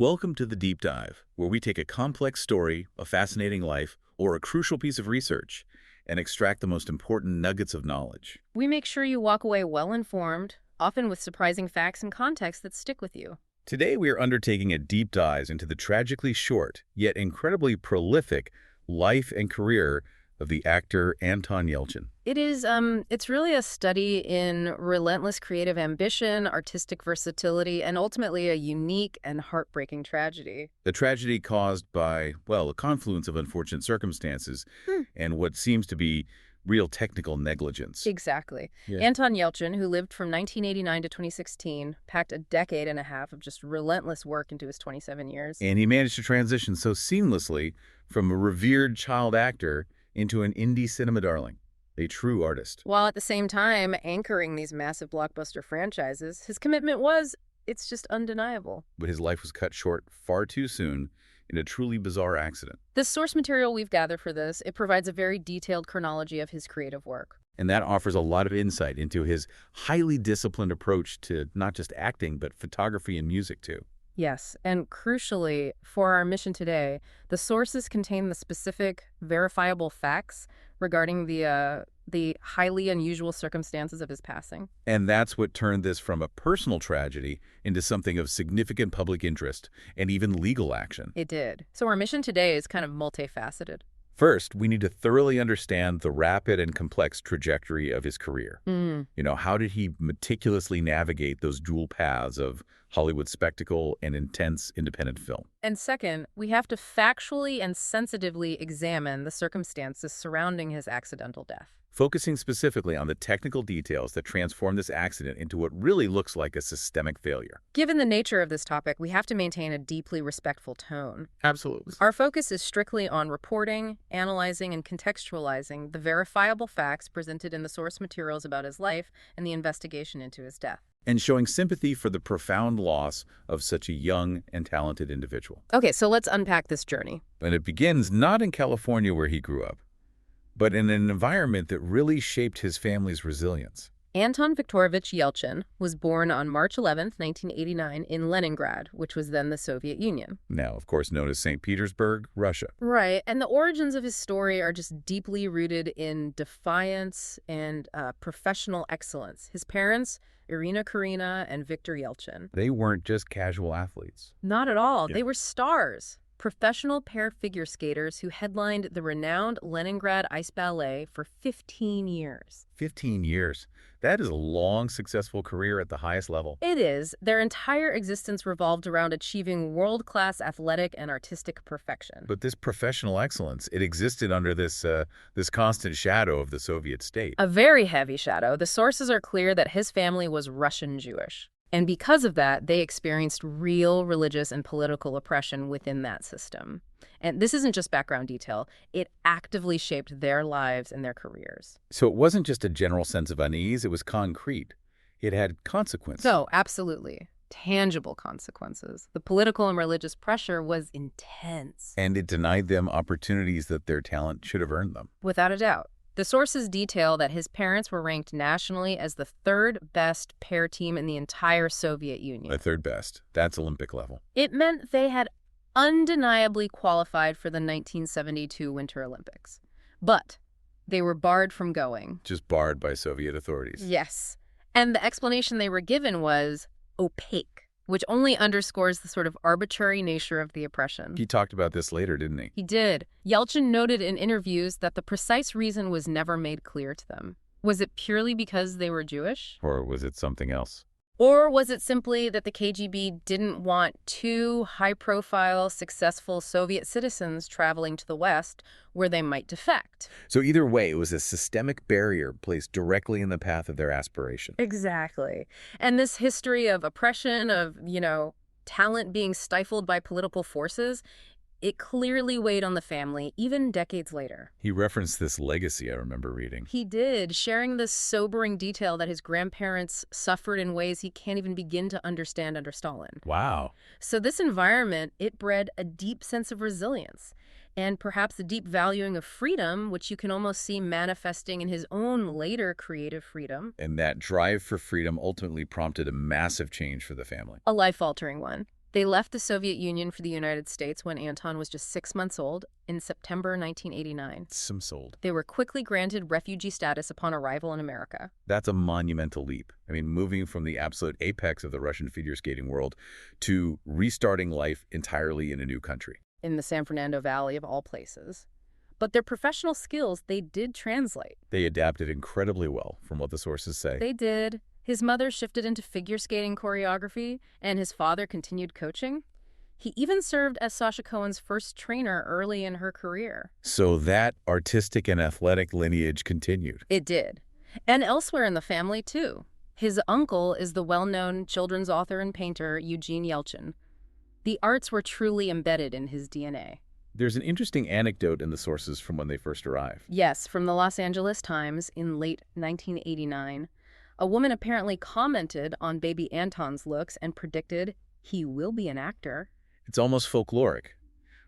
Welcome to the Deep Dive, where we take a complex story, a fascinating life, or a crucial piece of research and extract the most important nuggets of knowledge. We make sure you walk away well-informed, often with surprising facts and context that stick with you. Today, we are undertaking a deep dive into the tragically short, yet incredibly prolific, life and career of the actor Anton Yelchin. It's really a study in relentless creative ambition, artistic versatility, and ultimately a unique and heartbreaking tragedy. A tragedy caused by, well, a confluence of unfortunate circumstances and what seems to be real technical negligence. Exactly. Yeah. Anton Yelchin, who lived from 1989 to 2016, packed a decade and a half of just relentless work into his 27 years. And he managed to transition so seamlessly from a revered child actor into an indie cinema darling, a true artist. While at the same time anchoring these massive blockbuster franchises, his commitment it's just undeniable. But his life was cut short far too soon in a truly bizarre accident. The source material we've gathered for this, it provides a very detailed chronology of his creative work. And that offers a lot of insight into his highly disciplined approach to not just acting, but photography and music too. Yes, and crucially, for our mission today, the sources contain the specific, verifiable facts regarding the highly unusual circumstances of his passing. And that's what turned this from a personal tragedy into something of significant public interest and even legal action. It did. So our mission today is kind of multifaceted. First, we need to thoroughly understand the rapid and complex trajectory of his career. How did he meticulously navigate those dual paths of Hollywood spectacle and intense independent film? And second, we have to factually and sensitively examine the circumstances surrounding his accidental death. Focusing specifically on the technical details that transform this accident into what really looks like a systemic failure. Given the nature of this topic, we have to maintain a deeply respectful tone. Absolutely. Our focus is strictly on reporting, analyzing, and contextualizing the verifiable facts presented in the source materials about his life and the investigation into his death. And showing sympathy for the profound loss of such a young and talented individual. Okay, so let's unpack this journey. And it begins not in California where he grew up, but in an environment that really shaped his family's resilience. Anton Viktorovich Yelchin was born on March 11, 1989, in Leningrad, which was then the Soviet Union. Now, of course, known as St. Petersburg, Russia. Right, and the origins of his story are just deeply rooted in defiance and professional excellence. His parents, Irina Karina and Viktor Yelchin. They weren't just casual athletes. Not at all. Yeah. They were stars. Professional pair figure skaters who headlined the renowned Leningrad Ice Ballet for 15 years. 15 years. That is a long, successful career at the highest level. It is. Their entire existence revolved around achieving world-class athletic and artistic perfection. But this professional excellence, it existed under this constant shadow of the Soviet state. A very heavy shadow. The sources are clear that his family was Russian Jewish. And because of that, they experienced real religious and political oppression within that system. And this isn't just background detail. It actively shaped their lives and their careers. So it wasn't just a general sense of unease, it was concrete. It had consequences. So, absolutely. Tangible consequences. The political and religious pressure was intense. And it denied them opportunities that their talent should have earned them. Without a doubt. The sources detail that his parents were ranked nationally as the third best pair team in the entire Soviet Union. The third best. That's Olympic level. It meant they had undeniably qualified for the 1972 Winter Olympics. But they were barred from going. Just barred by Soviet authorities. Yes. And the explanation they were given was opaque, which only underscores the sort of arbitrary nature of the oppression. He talked about this later, didn't he? He did. Yelchin noted in interviews that the precise reason was never made clear to them. Was it purely because they were Jewish? Or was it something else? Or was it simply that the KGB didn't want two high-profile, successful Soviet citizens traveling to the West where they might defect? So either way, it was a systemic barrier placed directly in the path of their aspiration. Exactly. And this history of oppression, of, talent being stifled by political forces, it clearly weighed on the family, even decades later. He referenced this legacy, I remember reading. He did, sharing this sobering detail that his grandparents suffered in ways he can't even begin to understand under Stalin. Wow. So this environment, it bred a deep sense of resilience and perhaps a deep valuing of freedom, which you can almost see manifesting in his own later creative freedom. And that drive for freedom ultimately prompted a massive change for the family. A life-altering one. They left the Soviet Union for the United States when Anton was just 6 months old in September 1989. Some sold. They were quickly granted refugee status upon arrival in America. That's a monumental leap. I mean, moving from the absolute apex of the Russian figure skating world to restarting life entirely in a new country. In the San Fernando Valley, of all places. But their professional skills, they did translate. They adapted incredibly well, from what the sources say. They did. His mother shifted into figure skating choreography, and his father continued coaching. He even served as Sasha Cohen's first trainer early in her career. So that artistic and athletic lineage continued. It did. And elsewhere in the family, too. His uncle is the well-known children's author and painter Anton Yelchin. The arts were truly embedded in his DNA. There's an interesting anecdote in the sources from when they first arrived. Yes, from the Los Angeles Times in late 1989. A woman apparently commented on baby Anton's looks and predicted he will be an actor. It's almost folkloric,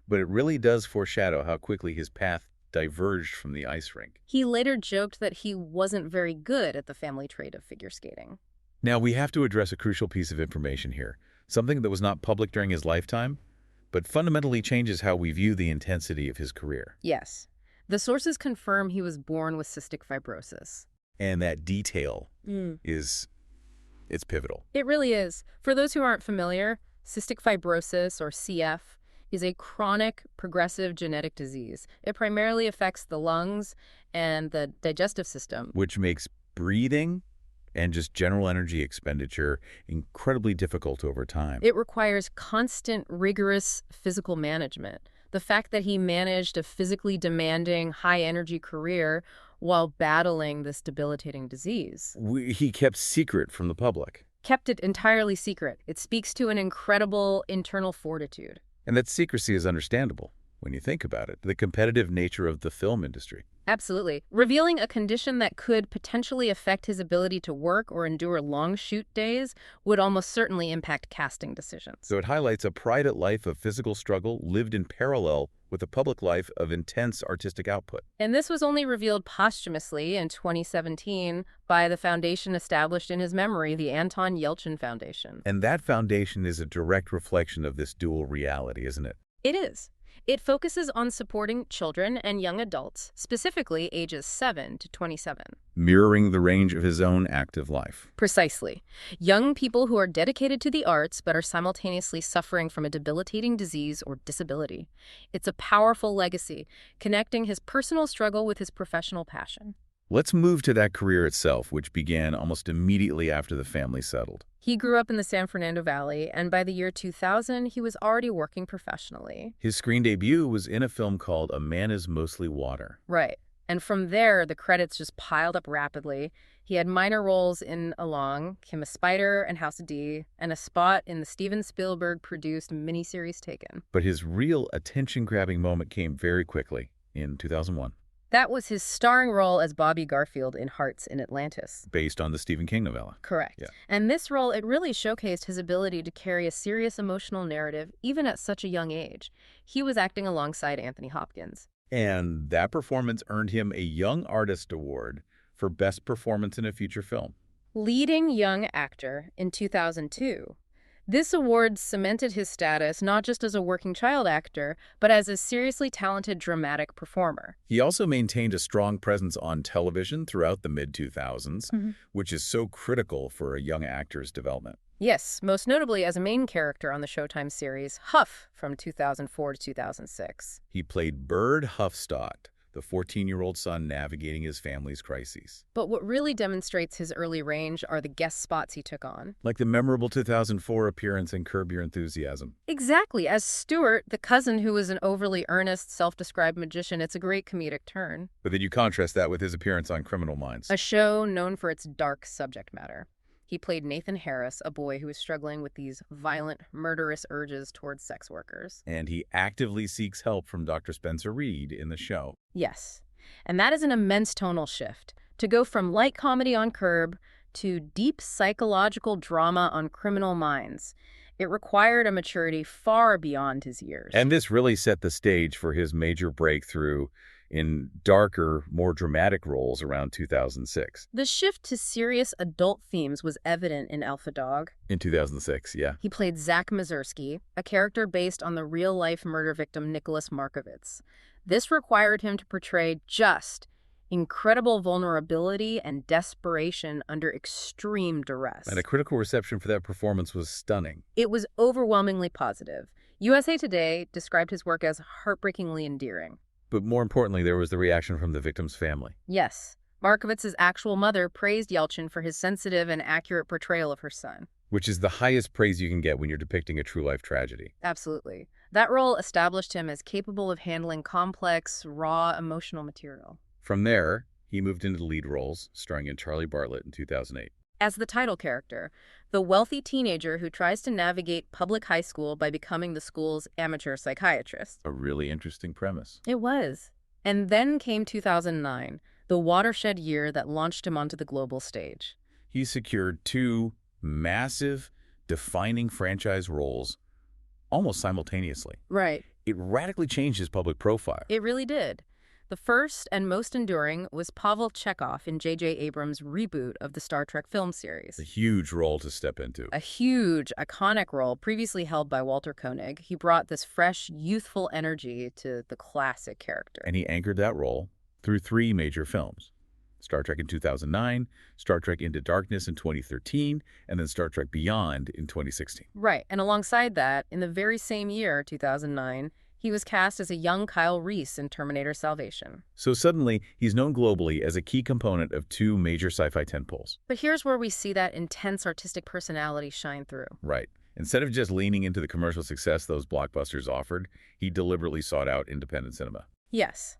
but it really does foreshadow how quickly his path diverged from the ice rink. He later joked that he wasn't very good at the family trade of figure skating. Now, we have to address a crucial piece of information here, something that was not public during his lifetime, but fundamentally changes how we view the intensity of his career. Yes. The sources confirm he was born with cystic fibrosis. And that detail it's pivotal. It really is. For those who aren't familiar, cystic fibrosis, or CF, is a chronic, progressive genetic disease. It primarily affects the lungs and the digestive system, Which makes breathing and just general energy expenditure incredibly difficult over time. It requires constant, rigorous physical management. The fact that he managed a physically demanding, high-energy career while battling this debilitating disease. He kept secret from the public. Kept it entirely secret. It speaks to an incredible internal fortitude. And that secrecy is understandable when you think about it, the competitive nature of the film industry. Absolutely. Revealing a condition that could potentially affect his ability to work or endure long shoot days would almost certainly impact casting decisions. So it highlights a private life of physical struggle lived in parallel with a public life of intense artistic output. And this was only revealed posthumously in 2017 by the foundation established in his memory, the Anton Yelchin Foundation. And that foundation is a direct reflection of this dual reality, isn't it? It is. It focuses on supporting children and young adults, specifically ages 7 to 27. Mirroring the range of his own active life. Precisely. Young people who are dedicated to the arts but are simultaneously suffering from a debilitating disease or disability. It's a powerful legacy, connecting his personal struggle with his professional passion. Let's move to that career itself, which began almost immediately after the family settled. He grew up in the San Fernando Valley, and by the year 2000, he was already working professionally. His screen debut was in a film called A Man Is Mostly Water. Right. And from there, the credits just piled up rapidly. He had minor roles in Along, Kim a Spider, and House of D, and a spot in the Steven Spielberg-produced miniseries Taken. But his real attention-grabbing moment came very quickly, in 2001. That was his starring role as Bobby Garfield in Hearts in Atlantis. Based on the Stephen King novella. Correct. Yeah. And this role, it really showcased his ability to carry a serious emotional narrative, even at such a young age. He was acting alongside Anthony Hopkins. And that performance earned him a Young Artist Award for Best Performance in a Feature Film. Leading Young Actor in 2002. This award cemented his status not just as a working child actor, but as a seriously talented dramatic performer. He also maintained a strong presence on television throughout the mid-2000s, which is so critical for a young actor's development. Yes, most notably as a main character on the Showtime series Huff from 2004 to 2006. He played Bird Huffstadt, the 14-year-old son navigating his family's crises. But what really demonstrates his early range are the guest spots he took on. Like the memorable 2004 appearance in Curb Your Enthusiasm. Exactly. As Stuart, the cousin who was an overly earnest, self-described magician, it's a great comedic turn. But then you contrast that with his appearance on Criminal Minds. A show known for its dark subject matter. He played Nathan Harris, a boy who was struggling with these violent, murderous urges towards sex workers. And he actively seeks help from Dr. Spencer Reed in the show. Yes. And that is an immense tonal shift. To go from light comedy on Curb to deep psychological drama on Criminal Minds. It required a maturity far beyond his years. And this really set the stage for his major breakthrough in darker, more dramatic roles around 2006. The shift to serious adult themes was evident in Alpha Dog. In 2006, yeah. He played Zach Mazursky, a character based on the real-life murder victim Nicholas Markovitz. This required him to portray just incredible vulnerability and desperation under extreme duress. And a critical reception for that performance was stunning. It was overwhelmingly positive. USA Today described his work as heartbreakingly endearing. But more importantly, there was the reaction from the victim's family. Yes, Markovitz's actual mother praised Yelchin for his sensitive and accurate portrayal of her son. Which is the highest praise you can get when you're depicting a true-life tragedy. Absolutely. That role established him as capable of handling complex, raw, emotional material. From there, he moved into the lead roles, starring in Charlie Bartlett in 2008. As the title character, the wealthy teenager who tries to navigate public high school by becoming the school's amateur psychiatrist. A really interesting premise. It was. And then came 2009, the watershed year that launched him onto the global stage. He secured two massive, defining franchise roles almost simultaneously. Right. It radically changed his public profile. It really did. The first and most enduring was Pavel Chekhov in J.J. Abrams' reboot of the Star Trek film series. A huge role to step into. A huge, iconic role previously held by Walter Koenig. He brought this fresh, youthful energy to the classic character. And he anchored that role through three major films. Star Trek in 2009, Star Trek Into Darkness in 2013, and then Star Trek Beyond in 2016. Right, and alongside that, in the very same year, 2009, he was cast as a young Kyle Reese in Terminator Salvation. So suddenly, he's known globally as a key component of two major sci-fi tentpoles. But here's where we see that intense artistic personality shine through. Right. Instead of just leaning into the commercial success those blockbusters offered, he deliberately sought out independent cinema. Yes.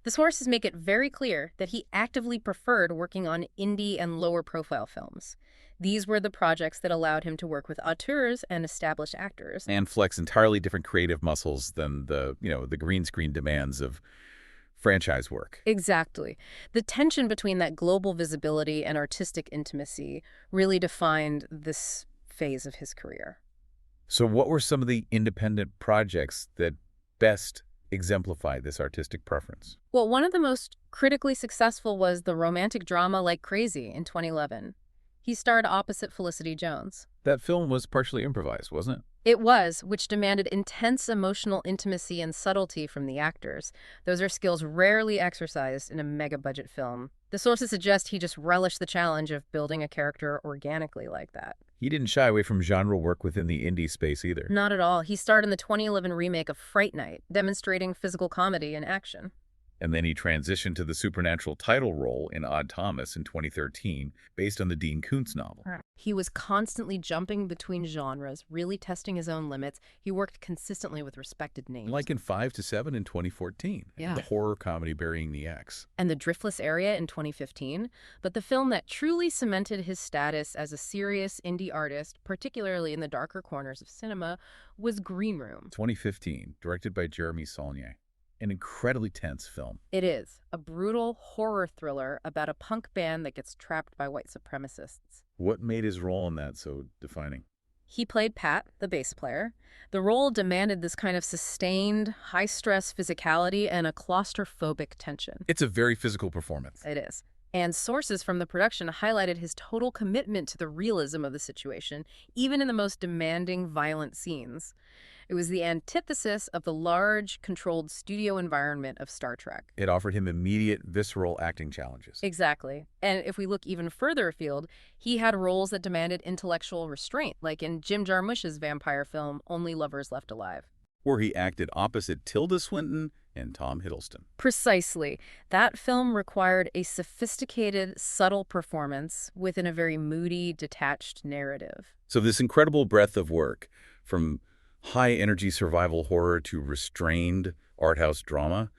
The sources make it very clear that he actively preferred working on indie and lower-profile films. These were the projects that allowed him to work with auteurs and established actors. And flex entirely different creative muscles than the green screen demands of franchise work. Exactly. The tension between that global visibility and artistic intimacy really defined this phase of his career. So what were some of the independent projects that best exemplify this artistic preference? Well, one of the most critically successful was the romantic drama Like Crazy in 2011. He starred opposite Felicity Jones. That film was partially improvised, wasn't it? It was, which demanded intense emotional intimacy and subtlety from the actors. Those are skills rarely exercised in a mega-budget film. The sources suggest he just relished the challenge of building a character organically like that. He didn't shy away from genre work within the indie space either. Not at all. He starred in the 2011 remake of Fright Night, demonstrating physical comedy in action. And then he transitioned to the supernatural title role in Odd Thomas in 2013, based on the Dean Koontz novel. He was constantly jumping between genres, really testing his own limits. He worked consistently with respected names. Like in 5 to 7 in 2014. Yeah. The horror comedy Burying the Ex. And The Driftless Area in 2015. But the film that truly cemented his status as a serious indie artist, particularly in the darker corners of cinema, was Green Room. 2015, directed by Jeremy Saulnier. An incredibly tense film. It is. A brutal horror thriller about a punk band that gets trapped by white supremacists. What made his role in that so defining? He played Pat, the bass player. The role demanded this kind of sustained, high-stress physicality and a claustrophobic tension. It's a very physical performance. It is. And sources from the production highlighted his total commitment to the realism of the situation, even in the most demanding, violent scenes. It was the antithesis of the large, controlled studio environment of Star Trek. It offered him immediate, visceral acting challenges. Exactly. And if we look even further afield, he had roles that demanded intellectual restraint, like in Jim Jarmusch's vampire film, Only Lovers Left Alive. Where he acted opposite Tilda Swinton and Tom Hiddleston. Precisely. That film required a sophisticated, subtle performance within a very moody, detached narrative. So this incredible breadth of work, from high-energy survival horror to restrained art house drama,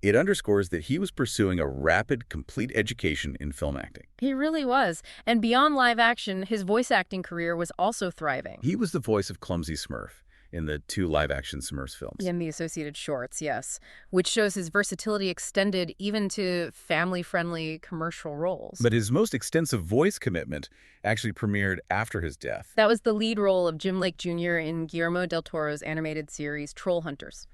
it underscores that he was pursuing a rapid, complete education in film acting. He really was. And beyond live action, his voice acting career was also thriving. He was the voice of Clumsy Smurf in the 2 live-action Smurfs films. In the associated shorts, yes, which shows his versatility extended even to family-friendly commercial roles. But his most extensive voice commitment actually premiered after his death. That was the lead role of Jim Lake Jr. in Guillermo del Toro's animated series Troll Hunters,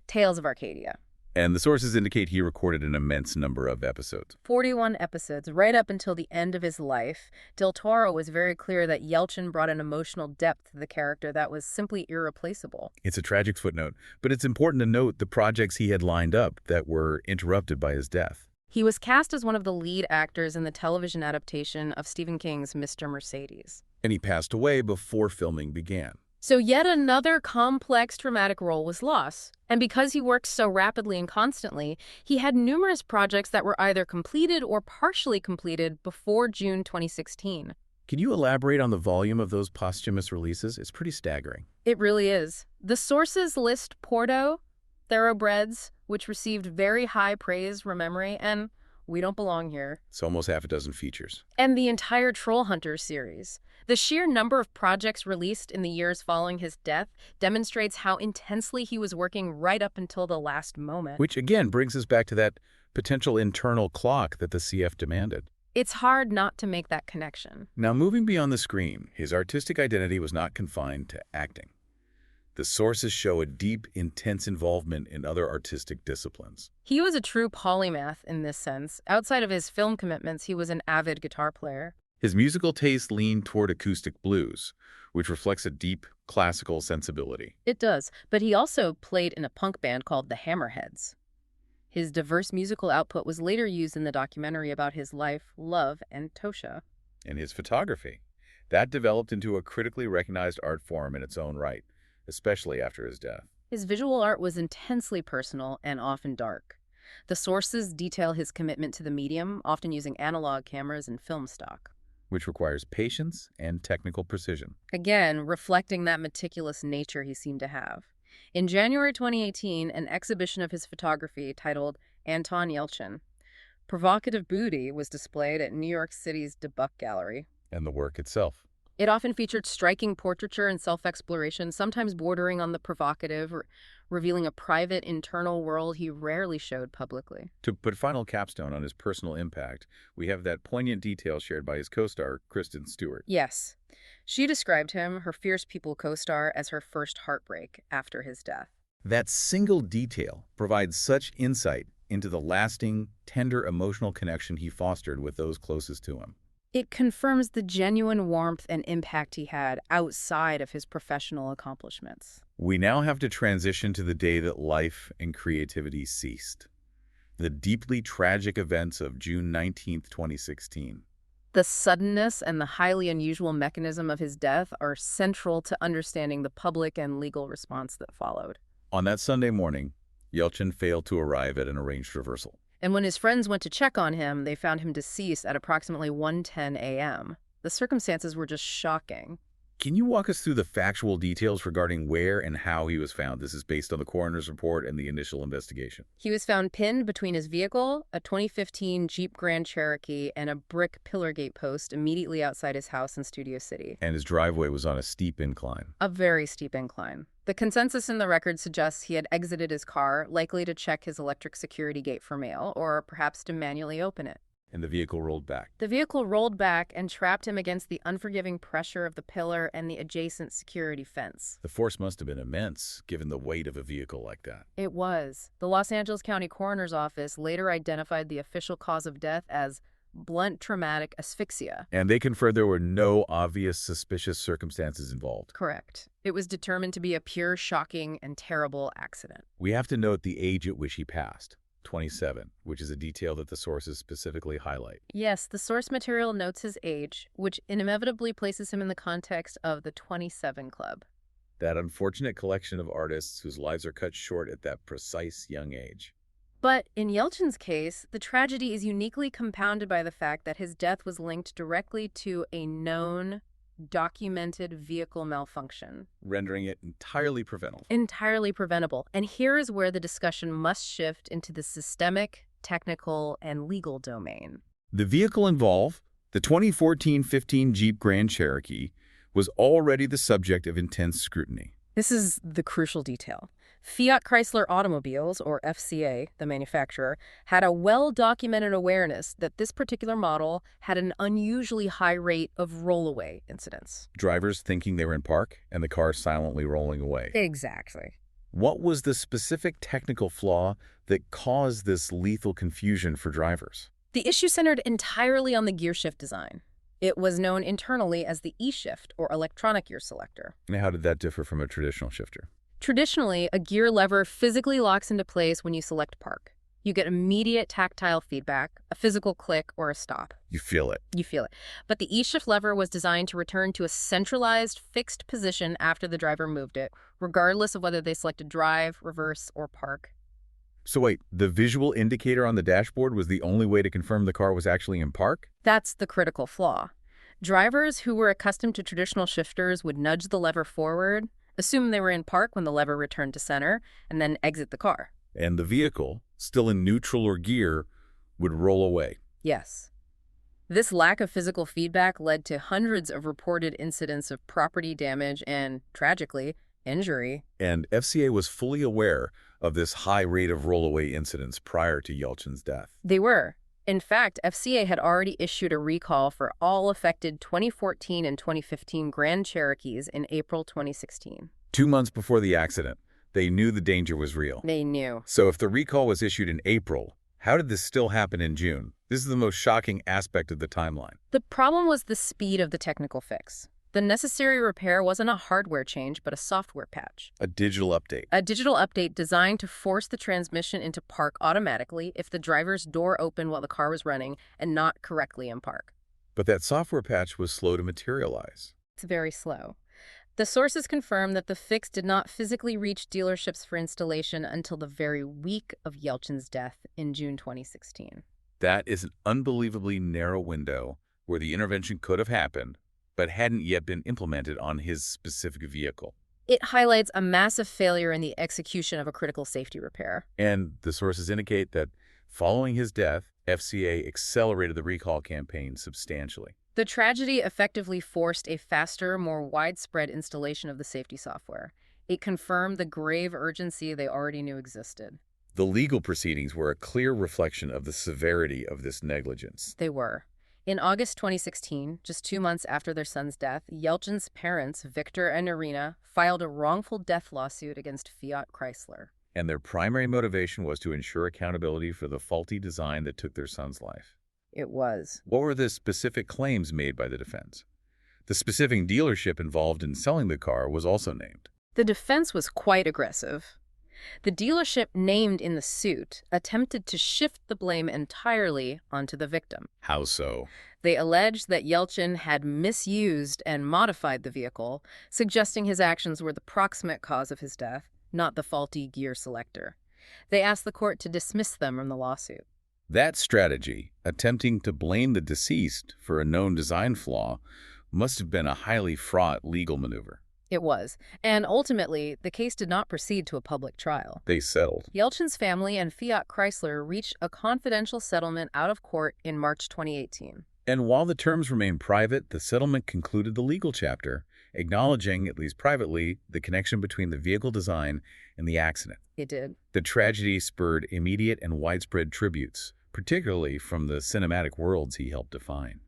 Tales of Arcadia. And the sources indicate he recorded an immense number of episodes. 41 episodes, right up until the end of his life. Del Toro was very clear that Yelchin brought an emotional depth to the character that was simply irreplaceable. It's a tragic footnote, but it's important to note the projects he had lined up that were interrupted by his death. He was cast as one of the lead actors in the television adaptation of Stephen King's Mr. Mercedes. And he passed away before filming began. So yet another complex, dramatic role was lost. And because he worked so rapidly and constantly, he had numerous projects that were either completed or partially completed before June 2016. Can you elaborate on the volume of those posthumous releases? It's pretty staggering. It really is. The sources list Porto, Thoroughbreds, which received very high praise from memory, and We Don't Belong Here. It's almost half a dozen features. And the entire Troll Hunter series. The sheer number of projects released in the years following his death demonstrates how intensely he was working right up until the last moment. Which, again, brings us back to that potential internal clock that the CF demanded. It's hard not to make that connection. Now, moving beyond the screen, his artistic identity was not confined to acting. The sources show a deep, intense involvement in other artistic disciplines. He was a true polymath in this sense. Outside of his film commitments, he was an avid guitar player. His musical taste leaned toward acoustic blues, which reflects a deep, classical sensibility. It does, but he also played in a punk band called the Hammerheads. His diverse musical output was later used in the documentary about his life, love, and Tosha. And his photography. That developed into a critically recognized art form in its own right, especially after his death. His visual art was intensely personal and often dark. The sources detail his commitment to the medium, often using analog cameras and film stock, which requires patience and technical precision. Again, reflecting that meticulous nature he seemed to have. In January 2018, an exhibition of his photography titled Anton Yelchin, Provocative Booty was displayed at New York City's Dubuque Gallery. And the work itself. It often featured striking portraiture and self-exploration, sometimes bordering on the provocative, revealing a private, internal world he rarely showed publicly. To put final capstone on his personal impact, we have that poignant detail shared by his co-star, Kristen Stewart. Yes. She described him, her Fierce People co-star, as her first heartbreak after his death. That single detail provides such insight into the lasting, tender emotional connection he fostered with those closest to him. It confirms the genuine warmth and impact he had outside of his professional accomplishments. We now have to transition to the day that life and creativity ceased. The deeply tragic events of June 19, 2016. The suddenness and the highly unusual mechanism of his death are central to understanding the public and legal response that followed. On that Sunday morning, Yelchin failed to arrive at an arranged reversal. And when his friends went to check on him, they found him deceased at approximately 1:10 a.m. The circumstances were just shocking. Can you walk us through the factual details regarding where and how he was found? This is based on the coroner's report and the initial investigation. He was found pinned between his vehicle, a 2015 Jeep Grand Cherokee, and a brick pillar gate post immediately outside his house in Studio City. And his driveway was on a steep incline. A very steep incline. The consensus in the record suggests he had exited his car, likely to check his electric security gate for mail, or perhaps to manually open it. And the vehicle rolled back. The vehicle rolled back and trapped him against the unforgiving pressure of the pillar and the adjacent security fence. The force must have been immense, given the weight of a vehicle like that. It was. The Los Angeles County Coroner's Office later identified the official cause of death as blunt traumatic asphyxia. And they confirmed there were no obvious suspicious circumstances involved. Correct. It was determined to be a pure, shocking, and terrible accident. We have to note the age at which he passed. 27, which is a detail that the sources specifically highlight. Yes, the source material notes his age, which inevitably places him in the context of the 27 Club. That unfortunate collection of artists whose lives are cut short at that precise young age. But in Yelchin's case, the tragedy is uniquely compounded by the fact that his death was linked directly to a known, documented vehicle malfunction. Rendering it entirely preventable. Entirely preventable. And here is where the discussion must shift into the systemic, technical, and legal domain. The vehicle involved, the 2014-15 Jeep Grand Cherokee, was already the subject of intense scrutiny. This is the crucial detail. Fiat Chrysler Automobiles, or FCA, the manufacturer, had a well-documented awareness that this particular model had an unusually high rate of rollaway incidents. Drivers thinking they were in park and the car silently rolling away. Exactly. What was the specific technical flaw that caused this lethal confusion for drivers? The issue centered entirely on the gearshift design. It was known internally as the E-shift, or electronic gear selector. And how did that differ from a traditional shifter? Traditionally, a gear lever physically locks into place when you select park. You get immediate tactile feedback, a physical click, or a stop. You feel it. You feel it. But the E-shift lever was designed to return to a centralized, fixed position after the driver moved it, regardless of whether they selected drive, reverse, or park. So wait, the visual indicator on the dashboard was the only way to confirm the car was actually in park? That's the critical flaw. Drivers who were accustomed to traditional shifters would nudge the lever forward, assume they were in park when the lever returned to center, and then exit the car. And the vehicle, still in neutral or gear, would roll away. Yes. This lack of physical feedback led to hundreds of reported incidents of property damage and, tragically, injury. And FCA was fully aware of this high rate of rollaway incidents prior to Yelchin's death. They were. In fact, FCA had already issued a recall for all affected 2014 and 2015 Grand Cherokees in April 2016. 2 months before the accident, they knew the danger was real. They knew. So if the recall was issued in April, how did this still happen in June? This is the most shocking aspect of the timeline. The problem was the speed of the technical fix. The necessary repair wasn't a hardware change, but a software patch. A digital update. A digital update designed to force the transmission into park automatically if the driver's door opened while the car was running and not correctly in park. But that software patch was slow to materialize. It's very slow. The sources confirm that the fix did not physically reach dealerships for installation until the very week of Yelchin's death in June 2016. That is an unbelievably narrow window where the intervention could have happened, but hadn't yet been implemented on his specific vehicle. It highlights a massive failure in the execution of a critical safety repair. And the sources indicate that following his death, FCA accelerated the recall campaign substantially. The tragedy effectively forced a faster, more widespread installation of the safety software. It confirmed the grave urgency they already knew existed. The legal proceedings were a clear reflection of the severity of this negligence. They were. In August 2016, just 2 months after their son's death, Yelchin's parents, Victor and Irina, filed a wrongful death lawsuit against Fiat Chrysler. And their primary motivation was to ensure accountability for the faulty design that took their son's life. It was. What were the specific claims made by the defense? The specific dealership involved in selling the car was also named. The defense was quite aggressive. The dealership named in the suit attempted to shift the blame entirely onto the victim. How so? They alleged that Yelchin had misused and modified the vehicle, suggesting his actions were the proximate cause of his death, not the faulty gear selector. They asked the court to dismiss them from the lawsuit. That strategy, attempting to blame the deceased for a known design flaw, must have been a highly fraught legal maneuver. It was, and ultimately, the case did not proceed to a public trial. They settled. Yelchin's family and Fiat Chrysler reached a confidential settlement out of court in March 2018. And while the terms remained private, the settlement concluded the legal chapter, acknowledging, at least privately, the connection between the vehicle design and the accident. It did. The tragedy spurred immediate and widespread tributes, particularly from the cinematic worlds he helped define.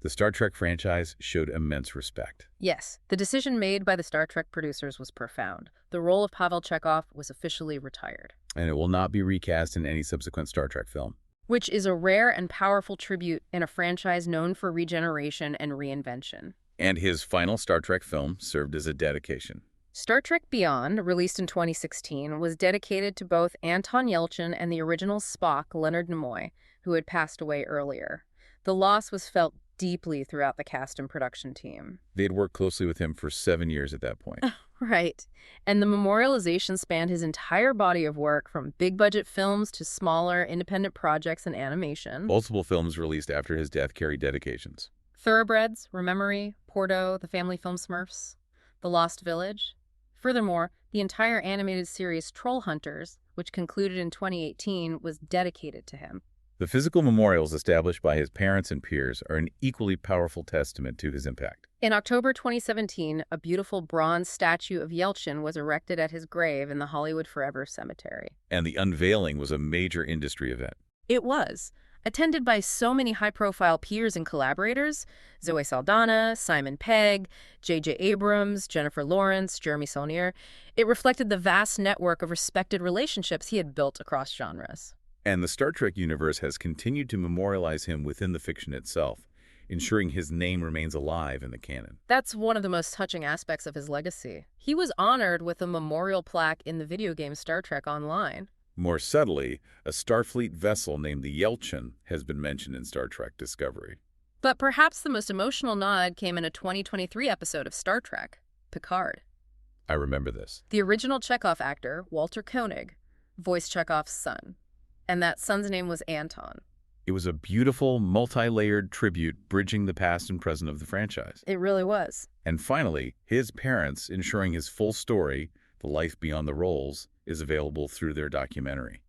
The Star Trek franchise showed immense respect. Yes, the decision made by the Star Trek producers was profound. The role of Pavel Chekhov was officially retired. And it will not be recast in any subsequent Star Trek film. Which is a rare and powerful tribute in a franchise known for regeneration and reinvention. And his final Star Trek film served as a dedication. Star Trek Beyond, released in 2016, was dedicated to both Anton Yelchin and the original Spock, Leonard Nimoy, who had passed away earlier. The loss was felt deeply throughout the cast and production team. They had worked closely with him for 7 years at that point. Right. And the memorialization spanned his entire body of work, from big-budget films to smaller, independent projects and animation. Multiple films released after his death carry dedications. Thoroughbreds, Rememory, Porto, the family film Smurfs, The Lost Village. Furthermore, the entire animated series Troll Hunters, which concluded in 2018, was dedicated to him. The physical memorials established by his parents and peers are an equally powerful testament to his impact. In October 2017, a beautiful bronze statue of Yelchin was erected at his grave in the Hollywood Forever Cemetery. And the unveiling was a major industry event. It was. attended by so many high-profile peers and collaborators: Zoe Saldana, Simon Pegg, J.J. Abrams, Jennifer Lawrence, Jeremy Saulnier. It reflected the vast network of respected relationships he had built across genres. And the Star Trek universe has continued to memorialize him within the fiction itself, ensuring his name remains alive in the canon. That's one of the most touching aspects of his legacy. He was honored with a memorial plaque in the video game Star Trek Online. More subtly, a Starfleet vessel named the Yelchin has been mentioned in Star Trek Discovery. But perhaps the most emotional nod came in a 2023 episode of Star Trek, Picard. I remember this. The original Chekhov actor, Walter Koenig, voiced Chekhov's son, and that son's name was Anton. It was a beautiful, multi-layered tribute bridging the past and present of the franchise. It really was. And finally, his parents ensuring his full story, The Life Beyond the Roles, is available through their documentary.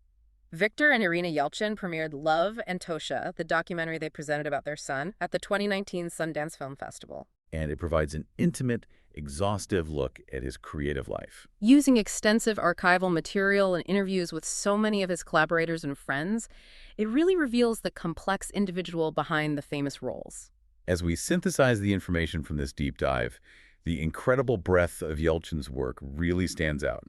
Victor and Irina Yelchin premiered Love and Tosha, the documentary they presented about their son, at the 2019 Sundance Film Festival. And it provides an intimate, exhaustive look at his creative life. Using extensive archival material and interviews with so many of his collaborators and friends, it really reveals the complex individual behind the famous roles. As we synthesize the information from this deep dive, the incredible breadth of Yelchin's work really stands out.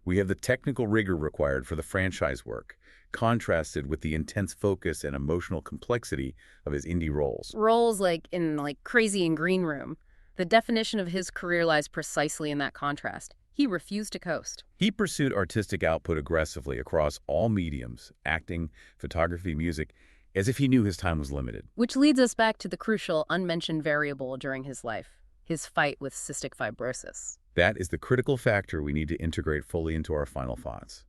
We have the technical rigor required for the franchise work, contrasted with the intense focus and emotional complexity of his indie roles. Roles like in Crazy in Green Room. The definition of his career lies precisely in that contrast. He refused to coast. He pursued artistic output aggressively across all mediums, acting, photography, music, as if he knew his time was limited. Which leads us back to the crucial, unmentioned variable during his life, his fight with cystic fibrosis. That is the critical factor we need to integrate fully into our final thoughts.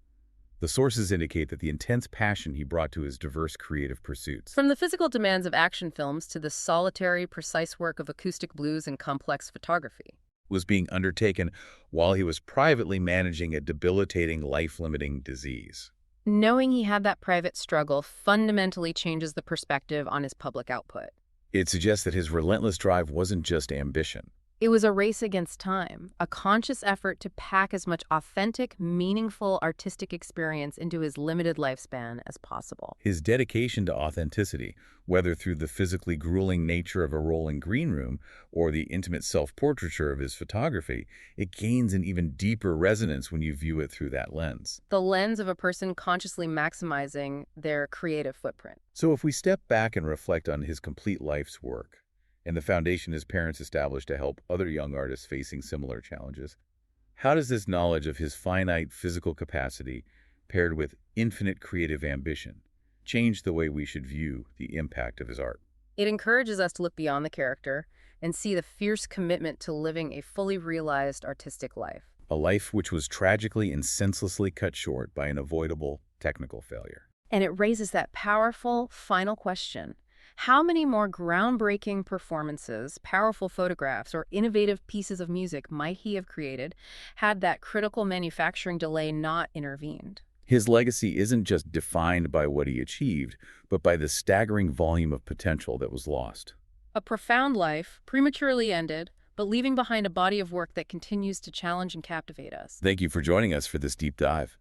The sources indicate that the intense passion he brought to his diverse creative pursuits. From the physical demands of action films to the solitary, precise work of acoustic blues and complex photography. Was being undertaken while he was privately managing a debilitating, life-limiting disease. Knowing he had that private struggle fundamentally changes the perspective on his public output. It suggests that his relentless drive wasn't just ambition. It was a race against time, a conscious effort to pack as much authentic, meaningful artistic experience into his limited lifespan as possible. His dedication to authenticity, whether through the physically grueling nature of a rolling green room or the intimate self-portraiture of his photography, it gains an even deeper resonance when you view it through that lens. The lens of a person consciously maximizing their creative footprint. So if we step back and reflect on his complete life's work, and the foundation his parents established to help other young artists facing similar challenges, how does this knowledge of his finite physical capacity, paired with infinite creative ambition, change the way we should view the impact of his art? It encourages us to look beyond the character and see the fierce commitment to living a fully realized artistic life. A life which was tragically and senselessly cut short by an avoidable technical failure. And it raises that powerful final question. How many more groundbreaking performances, powerful photographs, or innovative pieces of music might he have created had that critical manufacturing delay not intervened? His legacy isn't just defined by what he achieved, but by the staggering volume of potential that was lost. A profound life, prematurely ended, but leaving behind a body of work that continues to challenge and captivate us. Thank you for joining us for this deep dive.